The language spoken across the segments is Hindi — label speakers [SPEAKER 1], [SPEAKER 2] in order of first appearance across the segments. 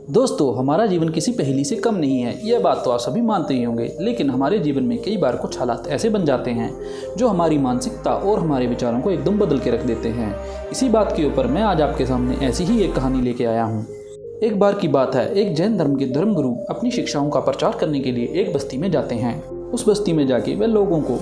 [SPEAKER 1] दोस्तों, हमारा जीवन किसी पहेली से कम नहीं है, यह बात तो आप सभी मानते ही होंगे। लेकिन हमारे जीवन में कई बार कुछ हालात ऐसे बन जाते हैं जो हमारी मानसिकता और हमारे विचारों को एकदम बदल के रख देते हैं। इसी बात के ऊपर मैं आज आपके सामने ऐसी ही एक कहानी लेके आया हूँ। एक बार की बात है, एक जैन धर्म के धर्मगुरु अपनी शिक्षाओं का प्रचार करने के लिए एक बस्ती में जाते हैं। उस बस्ती में जाके वे लोगों को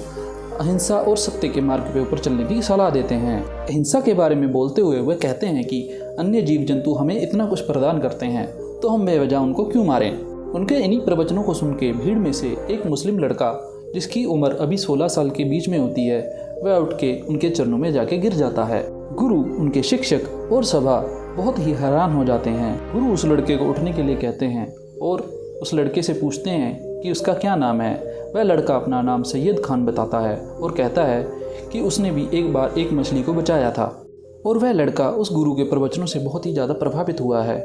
[SPEAKER 1] अहिंसा और सत्य के मार्ग पे ऊपर चलने की सलाह देते हैं। अहिंसा के बारे में बोलते हुए वे कहते हैं कि अन्य जीव जंतु हमें इतना कुछ प्रदान करते हैं, तो हम बेवजह उनको क्यों मारें। उनके इन्हीं प्रवचनों को सुन के भीड़ में से एक मुस्लिम लड़का, जिसकी उम्र अभी 16 साल के बीच में होती है, वह उठ के उनके चरणों में जाके गिर जाता है। गुरु, उनके शिक्षक और सभा बहुत ही हैरान हो जाते हैं। गुरु उस लड़के को उठने के लिए कहते हैं और उस लड़के से पूछते हैं कि उसका क्या नाम है। वह लड़का अपना नाम सैयद खान बताता है और कहता है कि उसने भी एक बार एक मछली को बचाया था। और वह लड़का उस गुरु के प्रवचनों से बहुत ही ज़्यादा प्रभावित हुआ है।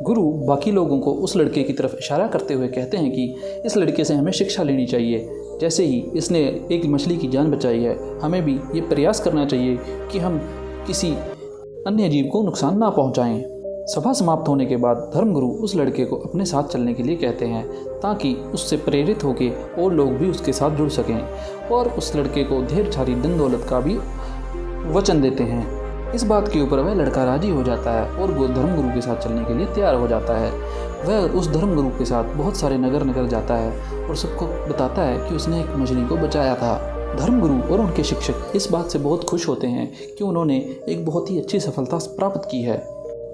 [SPEAKER 1] गुरु बाकी लोगों को उस लड़के की तरफ इशारा करते हुए कहते हैं कि इस लड़के से हमें शिक्षा लेनी चाहिए। जैसे ही इसने एक मछली की जान बचाई है, हमें भी ये प्रयास करना चाहिए कि हम किसी अन्य जीव को नुकसान ना पहुंचाएं। सभा समाप्त होने के बाद धर्मगुरु उस लड़के को अपने साथ चलने के लिए कहते हैं, ताकि उससे प्रेरित होकर और लोग भी उसके साथ जुड़ सकें, और उस लड़के को ढेर सारी धन दौलत का भी वचन देते हैं। इस बात के ऊपर वह लड़का राजी हो जाता है और वो धर्मगुरु के साथ चलने के लिए तैयार हो जाता है। वह उस धर्मगुरु के साथ बहुत सारे नगर जाता है और सबको बताता है कि उसने एक मछली को बचाया था। धर्मगुरु और उनके शिक्षक इस बात से बहुत खुश होते हैं कि उन्होंने एक बहुत ही अच्छी सफलता प्राप्त की है।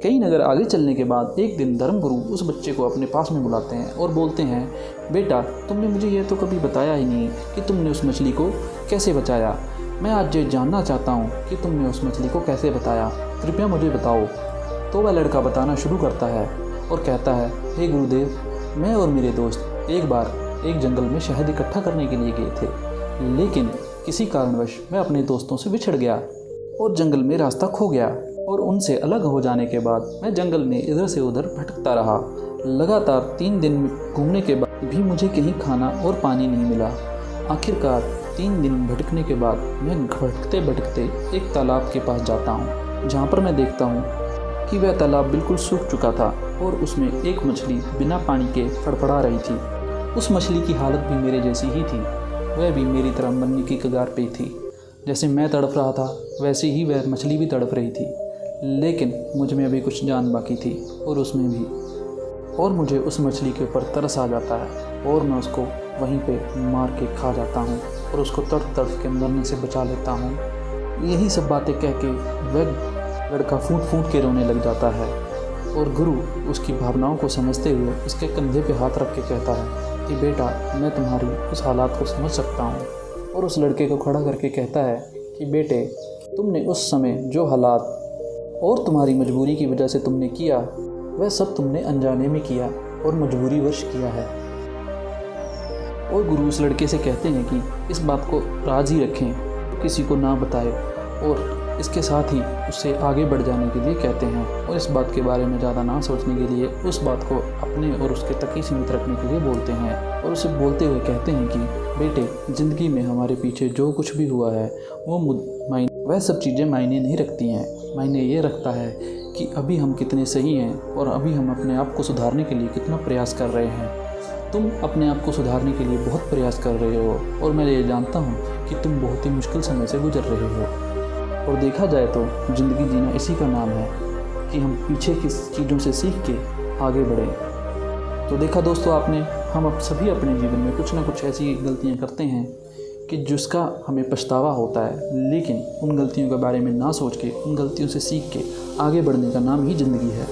[SPEAKER 1] कई नगर आगे चलने के बाद एक दिन धर्मगुरु उस बच्चे को अपने पास में बुलाते हैं और बोलते हैं, बेटा, तुमने मुझे यह तो कभी बताया ही नहीं कि तुमने उस मछली को कैसे बचाया। मैं आज ये जानना चाहता हूँ कि तुमने उस मछली को कैसे बचाया, कृपया मुझे बताओ। तो वह लड़का बताना शुरू करता है और कहता है, हे गुरुदेव, मैं और मेरे दोस्त एक बार एक जंगल में शहद इकट्ठा करने के लिए गए थे, लेकिन किसी कारणवश मैं अपने दोस्तों से बिछड़ गया और जंगल में रास्ता खो गया। और उनसे अलग हो जाने के बाद मैं जंगल में इधर से उधर भटकता रहा। लगातार 3 दिन घूमने के बाद भी मुझे कहीं खाना और पानी नहीं मिला। आखिरकार 3 दिन भटकने के बाद मैं भटकते भटकते एक तालाब के पास जाता हूँ, जहाँ पर मैं देखता हूँ कि वह तालाब बिल्कुल सूख चुका था और उसमें एक मछली बिना पानी के फड़फड़ा रही थी। उस मछली की हालत भी मेरे जैसी ही थी, वह भी मेरी तरह मरने की कगार पे थी। जैसे मैं तड़प रहा था वैसे ही वह मछली भी तड़प रही थी, लेकिन मुझ में अभी कुछ जान बाकी थी और उसमें भी। और मुझे उस मछली के ऊपर तरस आ जाता है और मैं उसको वहीं पे मार के खा जाता हूँ और उसको तड़प तड़प के मरने से बचा लेता हूँ। यही सब बातें कह के वह लड़का फूट फूट के रोने लग जाता है और गुरु उसकी भावनाओं को समझते हुए उसके कंधे पे हाथ रख के कहता है कि बेटा, मैं तुम्हारी उस हालात को समझ सकता हूँ। और उस लड़के को खड़ा करके कहता है कि बेटे, तुमने उस समय जो हालात और तुम्हारी मजबूरी की वजह से तुमने किया, वह सब तुमने अनजाने में किया और मजबूरी वश किया है। और गुरु उस लड़के से कहते हैं कि इस बात को राज ही रखें, किसी को ना बताए, और इसके साथ ही उससे आगे बढ़ जाने के लिए कहते हैं और इस बात के बारे में ज़्यादा ना सोचने के लिए उस बात को अपने और उसके तक ही सीमित रखने के लिए बोलते हैं। और उसे बोलते हुए कहते हैं कि बेटे, ज़िंदगी में हमारे पीछे जो कुछ भी हुआ है वह सब चीज़ें मायने नहीं रखती हैं। मायने ये रखता है कि अभी हम कितने सही हैं और अभी हम अपने आप को सुधारने के लिए कितना प्रयास कर रहे हैं। तुम अपने आप को सुधारने के लिए बहुत प्रयास कर रहे हो और मैं ये जानता हूँ कि तुम बहुत ही मुश्किल समय से गुजर रहे हो। और देखा जाए तो ज़िंदगी जीना इसी का नाम है कि हम पीछे की चीज़ों से सीख के आगे बढ़ें। तो देखा दोस्तों आपने, हम अब सभी अपने जीवन में कुछ ना कुछ ऐसी गलतियाँ करते हैं कि जिसका हमें पछतावा होता है, लेकिन उन गलतियों के बारे में ना सोच के, उन गलतियों से सीख के आगे बढ़ने का नाम ही ज़िंदगी है।